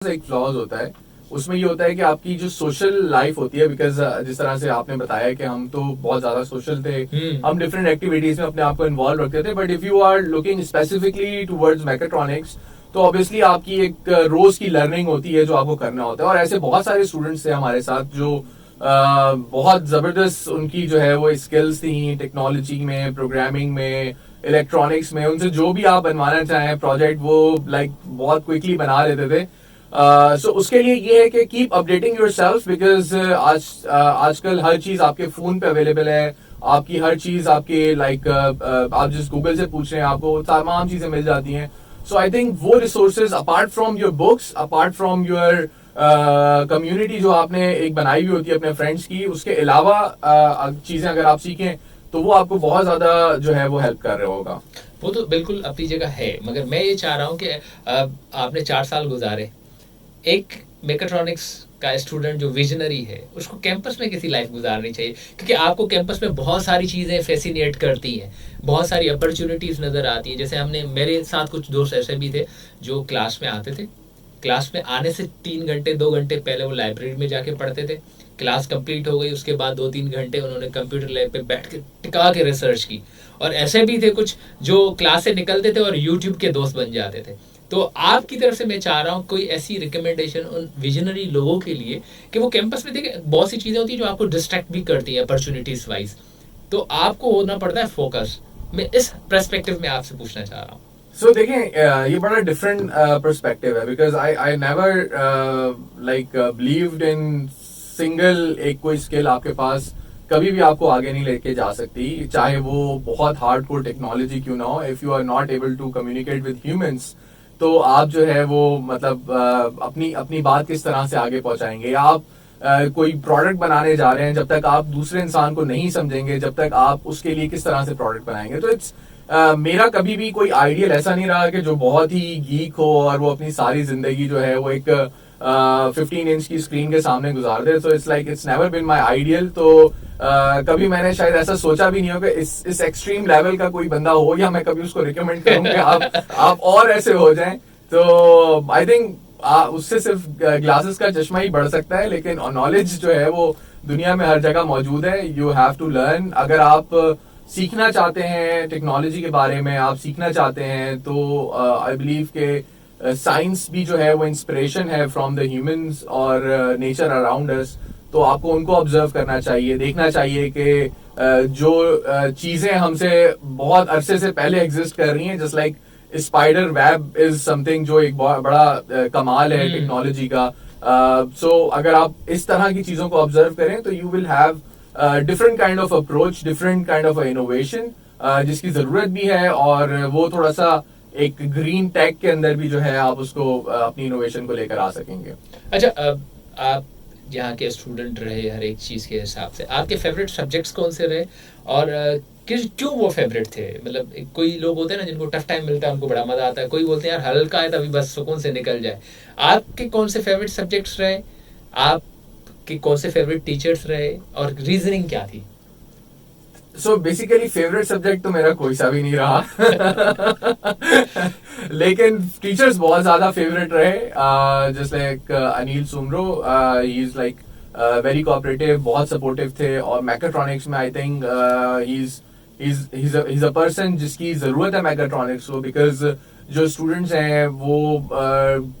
एक फ्लॉज होता है उसमें ये होता है कि आपकी जो सोशल लाइफ होती है, बिकॉज जिस तरह से आपने बताया कि हम तो बहुत ज्यादा सोशल थे, हम डिफरेंट एक्टिविटीज में अपने आप को इन्वॉल्व रखते थे, but if you are looking specifically towards mechatronics तो ऑब्वियसली आपकी एक रोज की लर्निंग होती है जो आपको करना होता है। और ऐसे बहुत सारे स्टूडेंट्स थे हमारे साथ जो बहुत जबरदस्त उनकी जो है वो स्किल्स थी टेक्नोलॉजी में, प्रोग्रामिंग में, इलेक्ट्रॉनिक्स में। उनसे जो भी आप बनवाना चाहें प्रोजेक्ट वो लाइक बहुत क्विकली बना लेते थे। सो उसके लिए ये है कि keep updating your self, because आजकल हर चीज आपके फोन पे अवेलेबल है। आपकी हर चीज आपके आप जिस गूगल से पूछ रहे हैं आपको तमाम चीजें मिल जाती हैं। सो आई थिंक वो resources apart from your books, apart from your community जो आपने एक बनाई हुई होती है अपने फ्रेंड्स की, उसके अलावा चीजें अगर आप सीखें तो वो आपको बहुत ज्यादा जो है वो हेल्प कर रहा होगा। वो तो बिल्कुल अपनी जगह है, मगर मैं ये चाह रहा हूँ कि आपने 4 साल गुजारे, एक मेकाट्रॉनिक्स का स्टूडेंट जो विजनरी है उसको कैंपस में किसी लाइफ गुजारनी चाहिए, क्योंकि आपको कैंपस में बहुत सारी चीज़ें फैसिनेट करती हैं, बहुत सारी अपॉर्चुनिटीज़ नज़र आती हैं। जैसे हमने, मेरे साथ कुछ दोस्त ऐसे भी थे जो क्लास में आते थे, क्लास में आने से 3 घंटे 2 घंटे पहले वो लाइब्रेरी में जाके पढ़ते थे। क्लास कंप्लीट हो गई, उसके बाद 2-3 घंटे उन्होंने कंप्यूटर लैब पे बैठ के टिका के रिसर्च की। और ऐसे भी थे कुछ जो क्लास से निकलते थे और यूट्यूब के दोस्त बन जाते थे। तो आपकी तरफ से मैं चाह रहा हूँ कोई ऐसी रिकमेंडेशन उन विजनरी लोगों के लिए कि वो कैंपस में, देखिए बहुत सी चीज़ें होती हैं जो आपको डिस्ट्रैक्ट भी करती हैं अपॉर्चुनिटीज वाइज, तो आपको होना पड़ता है फोकस। मैं इस पर्सपेक्टिव में आपसे पूछना चाह रहा हूँ। सो देखें, ये बड़ा डिफरेंट पर्सपेक्टिव है, because I never like believed in single एक कोई स्किल आपके पास कभी भी आपको आगे नहीं लेके जा सकती, चाहे वो बहुत हार्डकोर टेक्नोलॉजी क्यों ना हो। If you are not able to communicate with humans तो आप जो है वो मतलब अपनी अपनी बात किस तरह से आगे पहुंचाएंगे। आप कोई प्रोडक्ट बनाने जा रहे हैं, जब तक आप दूसरे इंसान को नहीं समझेंगे, जब तक आप उसके लिए किस तरह से प्रोडक्ट बनाएंगे। तो इट्स मेरा कभी भी कोई आइडियल ऐसा नहीं रहा कि जो बहुत ही गीक हो और वो अपनी सारी जिंदगी जो है वो एक 15 इंच की स्क्रीन के सामने गुजार दे। तो it's never been my ideal. तो कभी मैंने शायद ऐसा सोचा भी नहीं हो कि इस एक्सट्रीम लेवल का कोई बंदा हो, या मैं कभी उसको रिकमेंड करूं कि आप और ऐसे हो जाएं। तो आई थिंक उससे सिर्फ ग्लासेस का चश्मा ही बढ़ सकता है, लेकिन नॉलेज जो है वो दुनिया में हर जगह मौजूद है। You have to learn. अगर आप सीखना चाहते हैं टेक्नोलॉजी के बारे में, आप सीखना चाहते हैं, तो आई बिलीव के साइंस भी जो है वो इंस्पिरेशन है फ्रॉम द ह्यूमंस और नेचर अराउंड अस। तो आपको उनको ऑब्जर्व करना चाहिए, देखना चाहिए कि जो चीजें हमसे बहुत अरसे से पहले एग्जिस्ट कर रही हैं, just like spider web is something जो एक बहुत बड़ा कमाल है टेक्नोलॉजी का। सो अगर आप इस तरह की चीजों को ऑब्जर्व करें तो you will have different kind of approach, different kind of innovation जिसकी जरूरत भी है। और वो थोड़ा सा एक ग्रीन टेक के अंदर भी जो है आप उसको अपनी इनोवेशन को लेकर आ सकेंगे। अच्छा, आप यहाँ के स्टूडेंट रहे, हर एक चीज़ के हिसाब से आपके फेवरेट सब्जेक्ट्स कौन से रहे और क्यों वो फेवरेट थे? मतलब कोई लोग होते हैं ना जिनको टफ टाइम मिलता है उनको बड़ा मजा आता है, कोई बोलते हैं यार हल्का है तभी बस सुकून से निकल जाए। आपके कौन से फेवरेट सब्जेक्ट्स रहे, आपके कौन से फेवरेट टीचर्स रहे और रीजनिंग क्या थी? सो बेसिकली फेवरेट सब्जेक्ट तो मेरा कोई सा भी नहीं रहा लेकिन टीचर्स बहुत ज्यादा फेवरेट रहे। Just like Anil Soomro, he is like very cooperative, बहुत सपोर्टिव थे। और मैकाट्रॉनिक्स में I think he's a person जिसकी जरूरत है मैकाट्रॉनिक्स को, बिकॉज जो स्टूडेंट्स हैं वो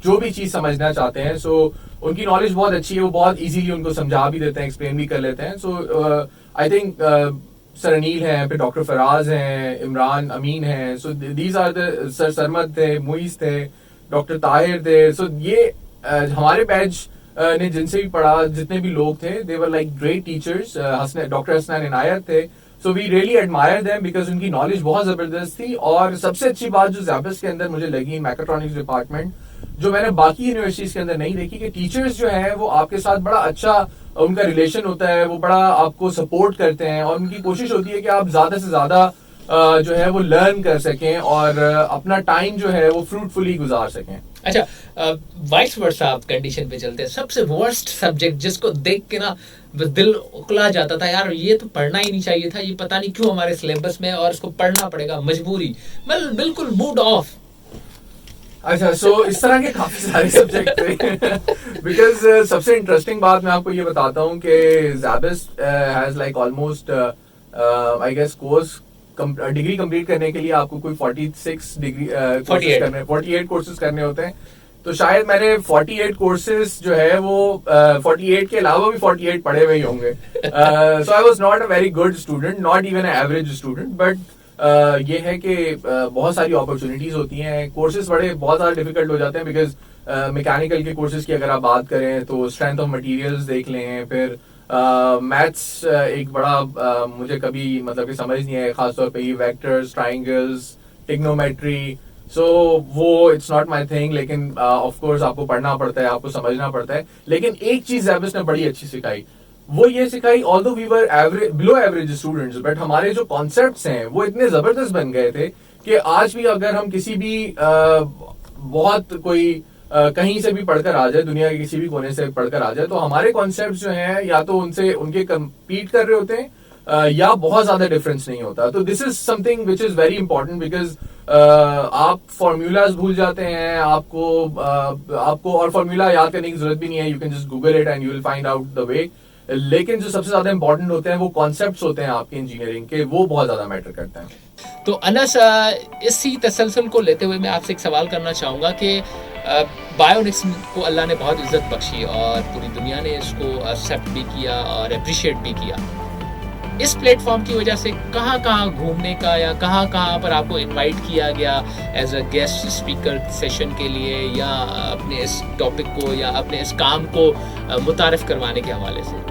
जो भी चीज समझना चाहते हैं, सो उनकी नॉलेज बहुत अच्छी है, वो बहुत इजीली उनको समझा भी देते हैं, एक्सप्लेन भी कर लेते हैं। So I think sir Anil हैं, फिर डॉक्टर फराज हैं, इमरान अमीन हैं। So these are the sir Sarmad थे, मुइज थे, डॉक्टर ताहिर थे। सो ये हमारे बैच ने जिनसे भी पढ़ा, जितने भी लोग थे, they were like great teachers. Doctor Hasnain Inayat थे। So we really admire them because उनकी नॉलेज बहुत जबरदस्त थी। और सबसे अच्छी बात जो ज़ैबस के अंदर मुझे लगी, मैकाट्रॉनिक्स डिपार्टमेंट, जो मैंने बाकी यूनिवर्सिटीज के अंदर नहीं देखी, कि टीचर्स जो है वो आपके साथ बड़ा अच्छा उनका रिलेशन होता है, वो बड़ा आपको सपोर्ट करते हैं और उनकी कोशिश होती है कि आप ज्यादा से ज्यादा जो है वो लर्न कर सकें और अपना टाइम जो है वो फ्रूटफुली गुजार सकें। अच्छा, वाइस वर्सा आप कंडीशन पे चलते हैं, सबसे वर्स्ट सब्जेक्ट जिसको देख के ना बस दिल उकला जाता था, यार ये तो पढ़ना ही नहीं चाहिए था, ये पता नहीं क्यों हमारे सिलेबस में और इसको पढ़ना पड़ेगा मजबूरी, मतलब बिल्कुल मूड ऑफ। अच्छा, सो इस तरह के काफी सारे सब्जेक्ट थे बिकॉज सबसे इंटरेस्टिंग बात मैं आपको ये बताता हूँ कि ज़ैबिस has like almost I guess course degree complete करने के लिए आपको कोई 46 डिग्री कोर्सेज 48 करने 48 कोर्सेज करने होते हैं. तो शायद मैंने 48 कोर्सेज जो है वो 48 के अलावा भी 48 पढ़े हुए ही होंगे. So I was not a very good student, not even a average student, but ये है कि बहुत सारी अपॉर्चुनिटीज होती हैं. कोर्सेज बहुत ज़्यादा डिफिकल्ट हो जाते हैं बिकॉज मैकेनिकल के कोर्सेज की अगर आप बात करें तो स्ट्रेंथ ऑफ मटेरियल्स देख लें, फिर मैथ्स एक बड़ा मुझे कभी मतलब कि समझ नहीं है, खासतौर पे ये वेक्टर्स, ट्राइंगल्स, टिग्नोमेट्री. सो वो इट्स नॉट माय थिंग, लेकिन ऑफ कोर्स आपको पढ़ना पड़ता है, आपको समझना पड़ता है. लेकिन एक चीज ज़ैबिस ने बड़ी अच्छी सिखाई, वो ये सिखाई, although we were average below average students, but हमारे जो कॉन्सेप्ट्स हैं वो इतने जबरदस्त बन गए थे कि आज भी अगर हम किसी भी बहुत कोई कहीं से भी पढ़कर आ जाए, दुनिया के किसी भी कोने से पढ़कर आ जाए, तो हमारे कॉन्सेप्ट्स जो हैं या तो उनके कम्पीट कर रहे होते हैं या बहुत ज्यादा डिफरेंस नहीं होता. तो this is something which is very important because आप फॉर्मूलाज भूल जाते हैं, आपको और फॉर्मूला याद करने की जरूरत भी नहीं है. You can just Google it and you will find out the way. लेकिन जो सबसे ज्यादा इंपॉर्टेंट होते हैं वो कॉन्सेप्ट्स होते हैं आपके इंजीनियरिंग के, वो बहुत ज्यादा मैटर करते हैं. तो अनस, इसी तसलसल को लेते हुए मैं आपसे एक सवाल करना चाहूँगा कि बायोनिक्स को अल्लाह ने बहुत इज्जत बख्शी और पूरी दुनिया ने इसको एक्सेप्ट भी किया और अप्रिशिएट भी किया. इस प्लेटफॉर्म की वजह से कहाँ कहाँ घूमने का या कहाँ कहाँ पर आपको इनवाइट किया गया as a guest speaker session के लिए, या अपने इस टॉपिक को या अपने इस काम को मुतारिफ करवाने के हवाले से?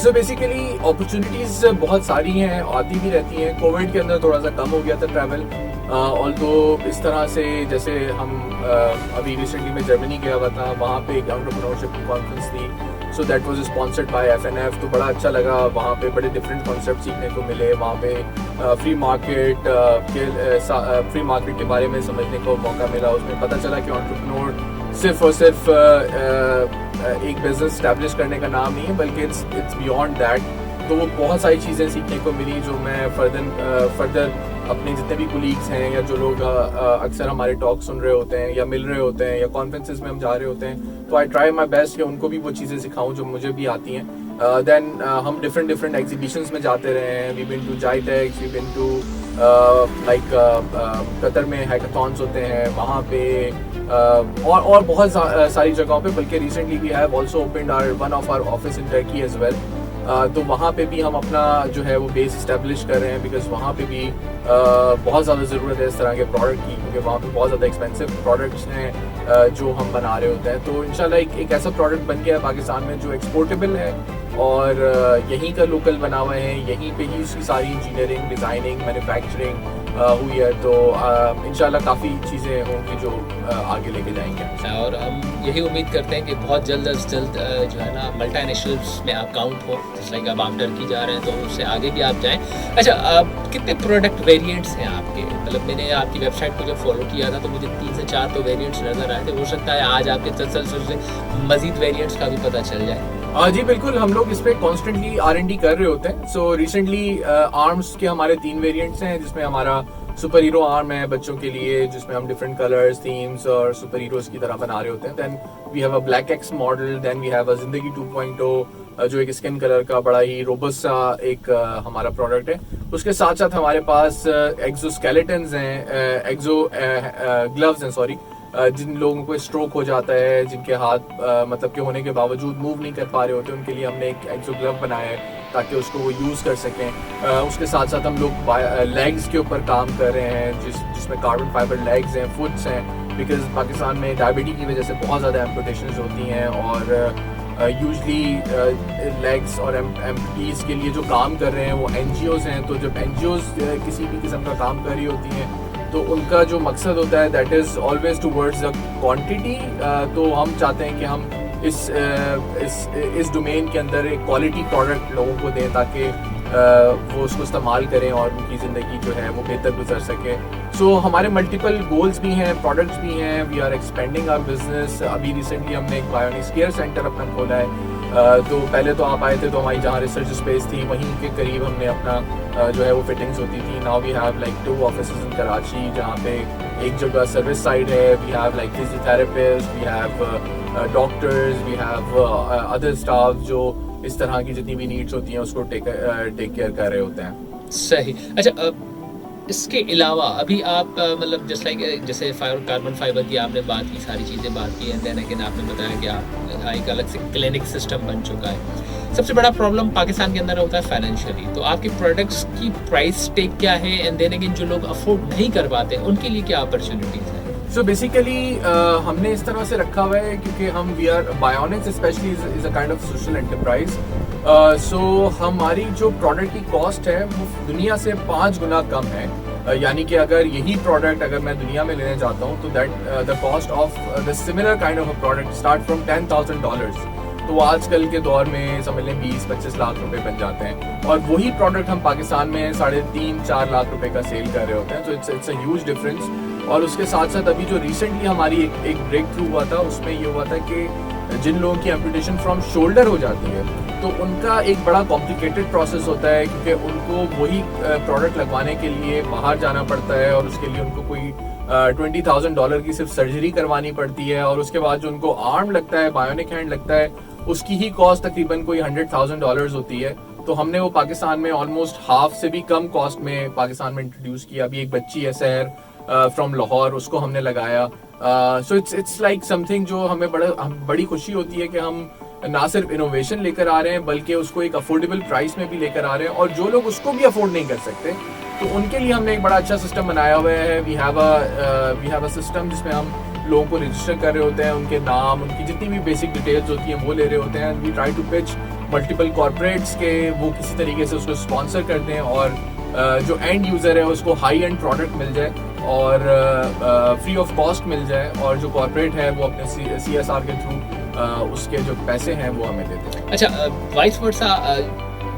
सो बेसिकली अपॉर्चुनिटीज बहुत सारी हैं, आती भी रहती हैं. कोविड के अंदर थोड़ा सा कम हो गया था ट्रैवल, ऑल्दो इस तरह से जैसे हम अभी रिसेंटली में जर्मनी गया हुआ था, वहाँ पे एक एंटरप्रेन्योरशिप की कॉन्फ्रेंस थी. So that was sponsored by FNF. तो बड़ा अच्छा लगा, वहाँ पे बड़े डिफरेंट कॉन्सेप्ट सीखने को मिले. वहाँ पे फ्री मार्केट के बारे में समझने को मौका मिला. उसमें पता चला कि एंटरप्रेन्योर सिर्फ और सिर्फ एक बिजनेस स्टैब्लिश करने का नाम नहीं है, बल्कि इट्स बियॉन्ड दैट. तो वो बहुत सारी चीज़ें सीखने को मिली जो मैं फर्दर अपने जितने भी कोलीग्स हैं या जो लोग अक्सर हमारे टॉक सुन रहे होते हैं या मिल रहे होते हैं या कॉन्फ्रेंसेस में हम जा रहे होते हैं, तो आई ट्राई माई बेस्ट कि उनको भी वो चीज़ें सिखाऊं जो मुझे भी आती हैं. देन हम डिफरेंट एग्जीबिशंस में जाते रहे हैं. We been to GITEX, we been to like Qatar में हैकाथॉन्स होते हैं, वहाँ पे और बहुत सारी जगहों पे. बल्कि recently we have also opened one of our office in Turkey as well. तो वहाँ पे भी हम अपना जो है वो बेस इस्टेब्लिश कर रहे हैं बिकॉज वहाँ पे भी बहुत ज़्यादा ज़रूरत है इस तरह के प्रोडक्ट की, क्योंकि वहाँ पे बहुत ज़्यादा एक्सपेंसिव प्रोडक्ट्स हैं जो हम बना रहे होते हैं. तो इंशाल्लाह एक ऐसा प्रोडक्ट बन गया है पाकिस्तान में जो एक्सपोर्टेबल है और यहीं का लोकल बना हुआ है, यहीं पे ही उसकी सारी इंजीनियरिंग, डिज़ाइनिंग, मैन्युफैक्चरिंग हुई है. तो इंशाल्लाह काफ़ी चीज़ें होंगी जो आगे लेके जाएंगे. और हम यही उम्मीद करते हैं कि बहुत जल्द अज जल्द जो है ना मल्टीनेशनल्स में आप काउंट हो, जिस लाइक आप टर्की जा रहे हैं तो उससे आगे भी आप जाएं. अच्छा, कितने प्रोडक्ट वेरिएंट्स हैं आपके? मतलब मैंने आपकी वेबसाइट को जब फॉलो किया था तो मुझे 3 से 4 तो वेरिएंट्स नज़र आए थे. हो सकता है आज आपके तसलसल से मज़ीद वेरिएंट्स का भी पता चल जाए. जी बिल्कुल, हम लोग इस पे कॉन्स्टेंटली R&D कर रहे होते हैं. सो रिसेंटली आर्म्स के हमारे 3 वेरिएंट्स हैं, जिसमें हमारा सुपर हीरो आर्म है बच्चों के लिए, जिसमें हम डिफरेंट कलर्स, थीम्स और सुपर हीरोज की तरह बना रहे होते हैं. Then we have a black X model. Then we have a Zindagi 2.0 जो एक स्किन कलर का बड़ा ही रोबस्ट सा एक हमारा प्रोडक्ट है. उसके साथ साथ हमारे पास एक्सोस्केलेटन्स हैं, ग्लव्स हैं सॉरी, जिन लोगों को स्ट्रोक हो जाता है, जिनके हाथ मतलब के होने के बावजूद मूव नहीं कर पा रहे होते, उनके लिए हमने एक एक्सो ग्लव बनाया है ताकि उसको वो यूज़ कर सकें. उसके साथ साथ हम लोग लेग्स के ऊपर काम कर रहे हैं, जिसमें कार्बन फाइबर लेग्स हैं, फुट्स हैं, बिकॉज पाकिस्तान में डायबिटीज की वजह से बहुत ज़्यादा एम्पुटेशंस होती हैं और यूजली लेग्स और एम्पुटीज़ के लिए जो काम कर रहे हैं वो NGOs हैं. तो जब NGOs किसी भी किस्म का काम कर रही होती हैं तो उनका जो मकसद होता है that is always towards the quantity. तो हम चाहते हैं कि हम इस डोमेन के अंदर एक क्वालिटी प्रोडक्ट लोगों को दें ताकि वो उसको इस्तेमाल करें और उनकी ज़िंदगी जो है वो बेहतर गुजर सके. सो हमारे मल्टीपल गोल्स भी हैं, प्रोडक्ट्स भी हैं. We are expanding our business. अभी रिसेंटली हमने एक बायोनिक्स केयर सेंटर अपना खोला है तो पहले तो आप आए थे तो हमारी जहाँ रिसर्च स्पेस थी वहीं के करीब हमने अपना जो है वो फिटिंग्स होती थी. Now we have like 2 offices in Karachi जहाँ पे एक जगह सर्विस साइड है. We have like physiotherapist, we have doctors, we have other staff जो इस तरह की जितनी भी नीड्स होती हैं उसको टेक केयर कर रहे होते हैं. सही. अच्छा, इसके अलावा अभी आप मतलब जैसे कार्बन फाइबर की आपने बात की, सारी चीज़ें बात की, एंड देन अगेन आपने बताया कि आप एक अलग से क्लिनिक सिस्टम बन चुका है. सबसे बड़ा प्रॉब्लम पाकिस्तान के अंदर होता है फाइनेंशियली. तो आपके प्रोडक्ट्स की प्राइस टेक क्या है, एंड देन अगेन जो लोग अफोर्ड नहीं कर पाते उनके लिए क्या अपॉर्चुनिटीज़ हैं? सो बेसिकली हमने इस तरह से रखा हुआ है क्योंकि हम we are Bionics specially is a kind of social enterprise. So हमारी जो प्रोडक्ट की कॉस्ट है वो दुनिया से 5 गुना कम है. यानी कि अगर यही प्रोडक्ट अगर मैं दुनिया में लेने जाता हूँ तो that the cost of the similar kind of a product start from $10,000. तो आजकल के दौर में समझ लें 20-25 लाख रुपए बन जाते हैं और वही प्रोडक्ट हम पाकिस्तान में 3.5-4 लाख रुपए का सेल कर रहे होते हैं. तो इट्स अ ह्यूज डिफरेंस. और उसके साथ साथ अभी जो रिसेंटली हमारी एक ब्रेक थ्रू हुआ था उसमें ये हुआ था कि जिन लोगों की एम्पुटेशन फ्रॉम शोल्डर हो जाती है तो उनका एक बड़ा कॉम्प्लिकेटेड प्रोसेस होता है क्योंकि उनको वही प्रोडक्ट लगवाने के लिए बाहर जाना पड़ता है और उसके लिए उनको कोई $20,000 की सिर्फ सर्जरी करवानी पड़ती है. और उसके बाद जो उनको आर्म लगता है, बायोनिक हैंड लगता है, उसकी ही कॉस्ट तकरीबन कोई $100,000 होती है. तो हमने वो पाकिस्तान में ऑलमोस्ट हाफ से भी कम कॉस्ट में पाकिस्तान में इंट्रोड्यूस किया. अभी एक बच्ची है सहर फ्रॉम लाहौर, उसको हमने लगाया. सो इट्स लाइक समथिंग जो हमें बड़ी खुशी होती है कि हम ना सिर्फ इनोवेशन लेकर आ रहे हैं बल्कि उसको एक अफोर्डेबल प्राइस में भी लेकर आ रहे हैं. और जो लोग उसको भी अफोर्ड नहीं कर सकते तो उनके लिए हमने एक बड़ा अच्छा सिस्टम बनाया हुआ है. वी हैव अ सिस्टम जिसमें हम लोगों को रजिस्टर कर रहे होते हैं, उनके नाम, उनकी जितनी भी बेसिक डिटेल्स होती हैं वो ले रहे होते हैं. We try to pitch multiple corporates के वो किसी तरीके से उसको स्पॉन्सर कर दें और जो एंड यूज़र है उसको हाई एंड प्रोडक्ट मिल जाए और फ्री ऑफ कॉस्ट मिल जाए. और जो कॉर्पोरेट है वो अपने CSR के थ्रू उसके जो पैसे हैं वो हमें देते हैं. अच्छा, वाइस वर्सा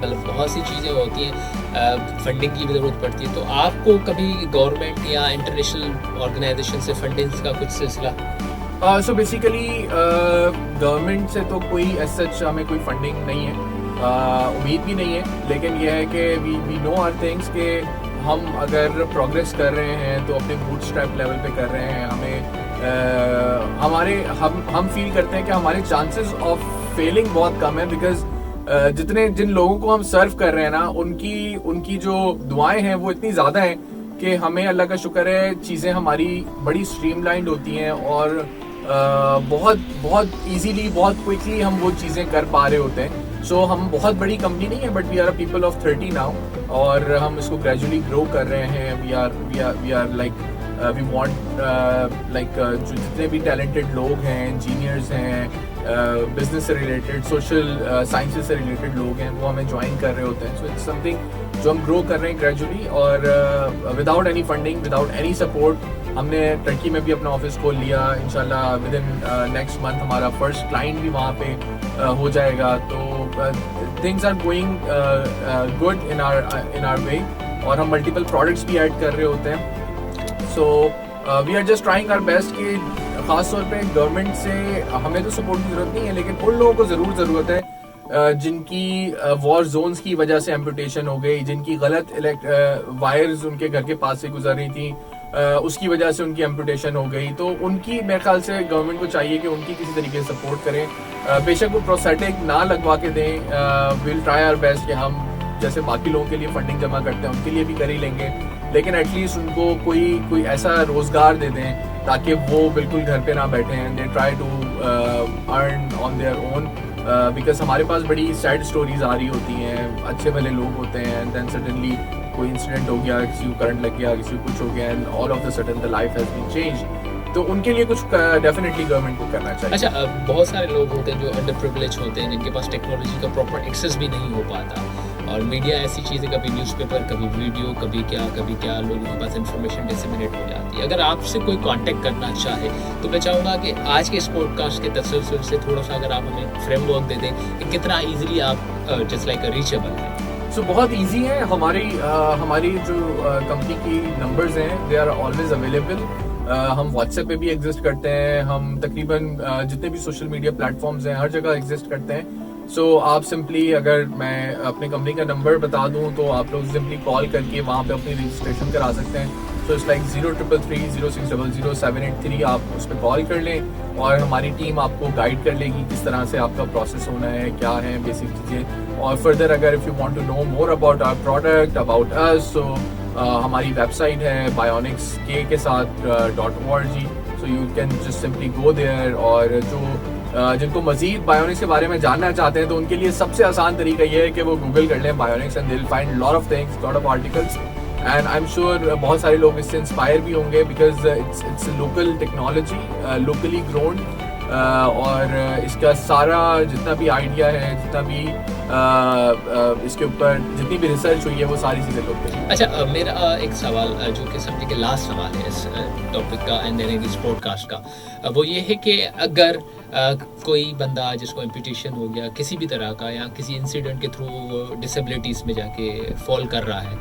मतलब बहुत सी चीज़ें होती हैं, फंडिंग की भी ज़रूरत पड़ती है. तो आपको कभी गवर्नमेंट या इंटरनेशनल ऑर्गेनाइजेशन से फंडिंग का कुछ सिलसिला? सो बेसिकली गवर्नमेंट से तो कोई एज सच हमें कोई फंडिंग नहीं है, उम्मीद भी नहीं है. लेकिन यह है कि वी नो आवर थिंग्स कि हम अगर प्रोग्रेस कर रहे हैं तो अपने बूटस्ट्रैप लेवल पे कर रहे हैं. हमें हम फील करते हैं कि हमारे चांसेस ऑफ फेलिंग बहुत कम है बिकॉज जिन लोगों को हम सर्व कर रहे हैं ना उनकी जो दुआएं हैं वो इतनी ज़्यादा हैं कि हमें अल्लाह का शुक्र है चीज़ें हमारी बड़ी स्ट्रीमलाइंड होती हैं और बहुत बहुत इजीली, बहुत क्विकली हम वो चीज़ें कर पा रहे होते हैं. सो हम बहुत बड़ी कंपनी नहीं है but we are a people of 30 now और हम इसको ग्रेजुअली ग्रो कर रहे हैं. We are like we want like जो जितने भी टैलेंटेड लोग हैं, इंजीनियर्स हैं, बिजनेस से रिलेटेड, सोशल साइंसेस से रिलेटेड लोग हैं, वो हमें ज्वाइन कर रहे होते हैं. सो इट्स समथिंग जो हम ग्रो कर रहे हैं ग्रेजुअली और without any funding, without any support. हमने टर्की में भी अपना ऑफिस खोल लिया. इंशाल्लाह विद इन नेक्स्ट मंथ हमारा फर्स्ट क्लाइंट भी वहाँ पे हो जाएगा. तो things are going good in our way और हम मल्टीपल प्रोडक्ट्स भी ऐड कर रहे होते हैं. So we are just trying our best कि ख़ास तौर पे गवर्नमेंट से हमें तो सपोर्ट की ज़रूरत नहीं है लेकिन उन लोगों को ज़रूर ज़रूरत है जिनकी वॉर जोन्स की वजह से एम्पुटेशन हो गई, जिनकी गलत वायर्स उनके घर के पास से गुजर रही थी, उसकी वजह से उनकी एम्पुटेशन हो गई. तो उनकी मेरे ख्याल से गवर्नमेंट को चाहिए कि उनकी किसी तरीके से सपोर्ट करें. बेशक वो प्रोस्थेटिक ना लगवा के दें, विल ट्राई आवर बेस्ट कि हम जैसे बाकी लोगों के लिए फंडिंग जमा करते हैं उनके लिए भी कर ही लेंगे. लेकिन एटलीस्ट उनको कोई ऐसा रोजगार दे दें ताकि वो बिल्कुल घर पे ना बैठे हैं. They try to earn on their own because हमारे पास बड़ी सैड स्टोरीज आ रही होती हैं. अच्छे भले लोग होते हैं एंड देन सडनली कोई इंसिडेंट हो गया, किसी को करंट लग गया, किसी को कुछ हो गया and all of the sudden the life has been changed. तो उनके लिए कुछ डेफिनेटली गवर्नमेंट को करना चाहिए. अच्छा, बहुत सारे लोग होते हैं जो अंडर प्रिविलेज होते हैं, जिनके पास टेक्नोलॉजी का प्रॉपर एक्सेस भी नहीं हो पाता और मीडिया ऐसी चीज़ें, कभी न्यूज़पेपर, कभी वीडियो, कभी क्या लोगों के पास इन्फॉर्मेशन डिसेमिनेट हो जाती है. अगर आपसे कोई कांटेक्ट करना चाहे तो मैं चाहूँगा कि आज के इस पॉडकास्ट के तसलसल से थोड़ा सा अगर आप हमें फ्रेमवर्क दे दें कि कितना ईजिली आप जस्ट लाइक रीचेबल है. सो बहुत इजी है. हमारी जो कंपनी की नंबर्स हैं दे आर ऑलवेज अवेलेबल. हम व्हाट्सएप पे भी एग्जिस्ट करते हैं. हम तकरीबन जितने भी सोशल मीडिया प्लेटफॉर्म्स हैं हर जगह एग्जिस्ट करते हैं. सो आप सिंपली, अगर मैं अपनी कंपनी का नंबर बता दूं तो आप लोग सिंपली कॉल करके वहाँ पे अपनी रजिस्ट्रेशन करा सकते हैं. So it's like 033306000783. आप उस पर कॉल कर लें और हमारी टीम आपको गाइड कर लेगी किस तरह से आपका प्रोसेस होना है, क्या है बेसिक चीज़ें. और फर्दर अगर if you want to know more about our product, about us, so हमारी वेबसाइट है bionics के साथ .org. So you can just simply go there. और जो जिनको मजीद बायोनिक्स के बारे में जानना चाहते हैं तो उनके लिए सबसे आसान तरीका ये है कि वो गूगल कर लें bionics and they will find lot of things, lot of articles. And I am sure बहुत सारे लोग इससे इंस्पायर भी होंगे because it's local technology, locally grown. और इसका सारा जितना भी आइडिया है, जितना भी इसके ऊपर जितनी भी रिसर्च हुई है, वो सारी चीज़ें लोकल. अच्छा, मेरा एक सवाल जो कि समझे कि लास्ट सवाल है इस टॉपिक का एंड देन इस पॉडकास्ट का, वो ये है कि अगर कोई बंदा जिसको एम्पुटेशन हो गया किसी भी तरह का या किसी इंसिडेंट के थ्रू वो डिसेबिलिटीज़ में जाके फॉल कर रहा है,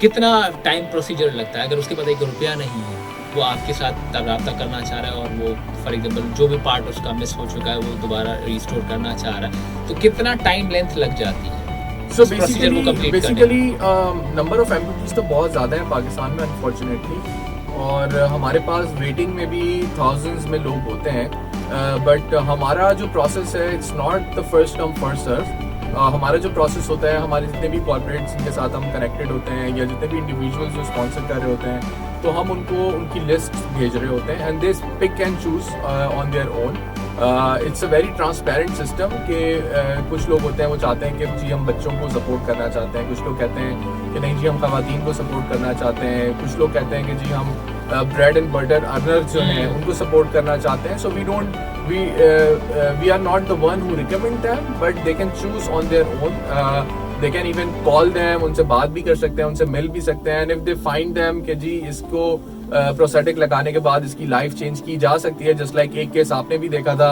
कितना टाइम प्रोसीजर लगता है? अगर उसके पास 1 रुपया नहीं है, वो आपके साथ रब्ता करना चाह रहा है और वो फॉर एग्जाम्पल जो भी पार्ट उसका मिस हो चुका है वो दोबारा रिस्टोर करना चाह रहा है, तो कितना टाइम लेंथ लग जाती है? सो बेसिकली नंबर ऑफ एम्पुटीज तो बहुत ज़्यादा है पाकिस्तान में अनफॉर्चुनेटली, और हमारे पास वेटिंग में भी थाउजेंड्स में लोग होते हैं. बट हमारा जो प्रोसेस है, it's not the first come first serve. हमारा जो प्रोसेस होता है, हमारे जितने भी कॉर्पोरेट्स जिनके साथ हम कनेक्टेड होते हैं या जितने भी इंडिविजुअल्स जो स्पॉन्सर कर रहे होते हैं, तो हम उनको उनकी लिस्ट भेज रहे होते हैं and they pick and choose on their own. It's a very transparent system कि कुछ लोग होते हैं वो चाहते हैं कि जी हम बच्चों को सपोर्ट करना चाहते हैं, कुछ लोग कहते हैं कि नहीं जी हम खवातीन को सपोर्ट करना चाहते हैं, कुछ लोग कहते हैं कि जी हम ब्रेड एंड बटर अर्नर्स जो हैं उनको सपोर्ट करना चाहते हैं. सो we are not the one who recommend them, but they can choose on their own. They can even call them, उनसे बात भी कर सकते हैं, उनसे मिल भी सकते हैं. And if they find them कि जी इसको प्रोस्थेटिक लगाने के बाद इसकी लाइफ चेंज की जा सकती है, जस्ट लाइक एक केस आपने भी देखा था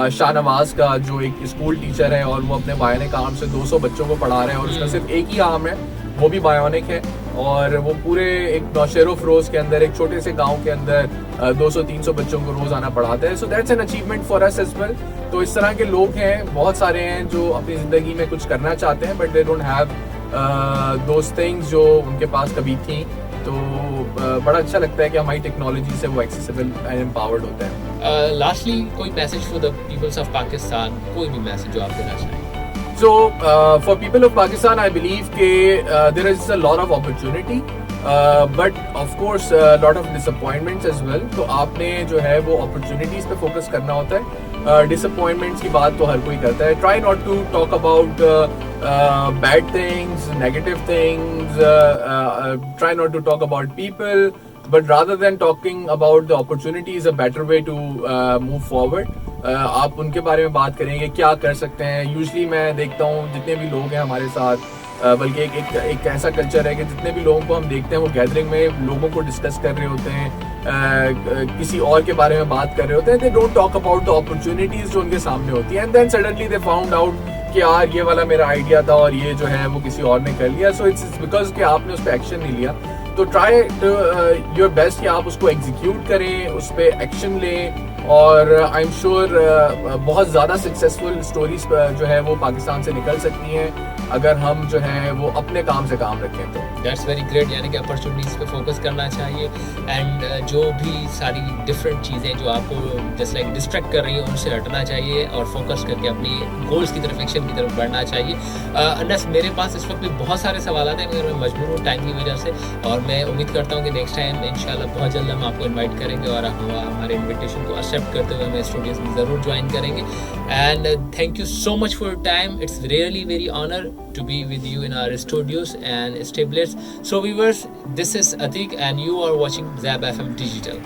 शाहनवाज का, जो एक स्कूल टीचर है और वो अपने बायोनिक आर्म से 200 बच्चों को पढ़ा रहे हैं और उसका सिर्फ एक ही आर्म है, वो भी बायोनिक है. और वो पूरे एक नौशेरो फरोज के अंदर एक छोटे से गांव के अंदर 200-300 बच्चों को रोज आना पढ़ाता है. So that's an achievement for us as well. तो इस तरह के लोग हैं, बहुत सारे हैं जो अपनी ज़िंदगी में कुछ करना चाहते हैं but they don't have those things जो उनके पास कभी थी. तो बड़ा अच्छा लगता है कि हमारी टेक्नोलॉजी से वो एक्सेसिबल एंड एम्पावर्ड होता है. लास्टली कोई message for the peoples of Pakistan, कोई भी मैसेज जो आप देना चाहें? So for people of Pakistan, I believe that there is a lot of opportunity, but of course a lot of disappointments as well. तो आपने जो है वो opportunities पे focus करना होता है. Disappointments की बात तो हर कोई करता है. Try not to talk about bad things, negative things. Try not to talk about people, but rather than talking about the opportunity is a better way to move forward. आप उनके बारे में बात करेंगे, क्या कर सकते हैं. यूजली मैं देखता हूँ जितने भी लोग हैं हमारे साथ, बल्कि एक ऐसा कल्चर है कि जितने भी लोगों को हम देखते हैं वो गैदरिंग में लोगों को डिस्कस कर रहे होते हैं, किसी और के बारे में बात कर रहे होते हैं. They don't talk about the opportunities जो उनके सामने होती है, and then suddenly they found out कि यार ये वाला मेरा आइडिया था और ये जो है वो किसी और ने कर लिया. सो इट्स बिकॉज कि आपने उस पर एक्शन नहीं लिया. तो ट्राई योर बेस्ट कि आप उसको एग्जीक्यूट करें, उस पर एक्शन लें. और आई एम श्योर बहुत ज़्यादा सक्सेसफुल स्टोरीज जो है वो पाकिस्तान से निकल सकती हैं अगर हम जो है वो अपने काम से काम रखें. तो दैट्स वेरी ग्रेट. यानी कि अपॉर्चुनिटीज़ पे फोकस करना चाहिए एंड जो भी सारी डिफरेंट चीज़ें जो आपको जस्ट लाइक डिस्ट्रैक्ट कर रही हैं उनसे हटना चाहिए और फोकस करके अपनी गोल्स की तरफ, एक्शन की तरफ बढ़ना चाहिए. अनस मेरे पास इस वक्त भी बहुत सारे सवाल हैं मगर मैं मजबूर हूँ टाइम की वजह से, और मैं उम्मीद करता हूँ कि नेक्स्ट टाइम इंशाल्लाह बहुत जल्द हम आपको इन्वाइट करेंगे और हम हमारे इन्विटेशन को एक्सेप्ट करते हुए हमें स्टूडियोज़ में ज़रूर ज्वाइन करेंगे. And thank you so much for your time. It's really very honour to be with you in our studios and Stablers. So viewers, this is Atik and you are watching Zab FM Digital.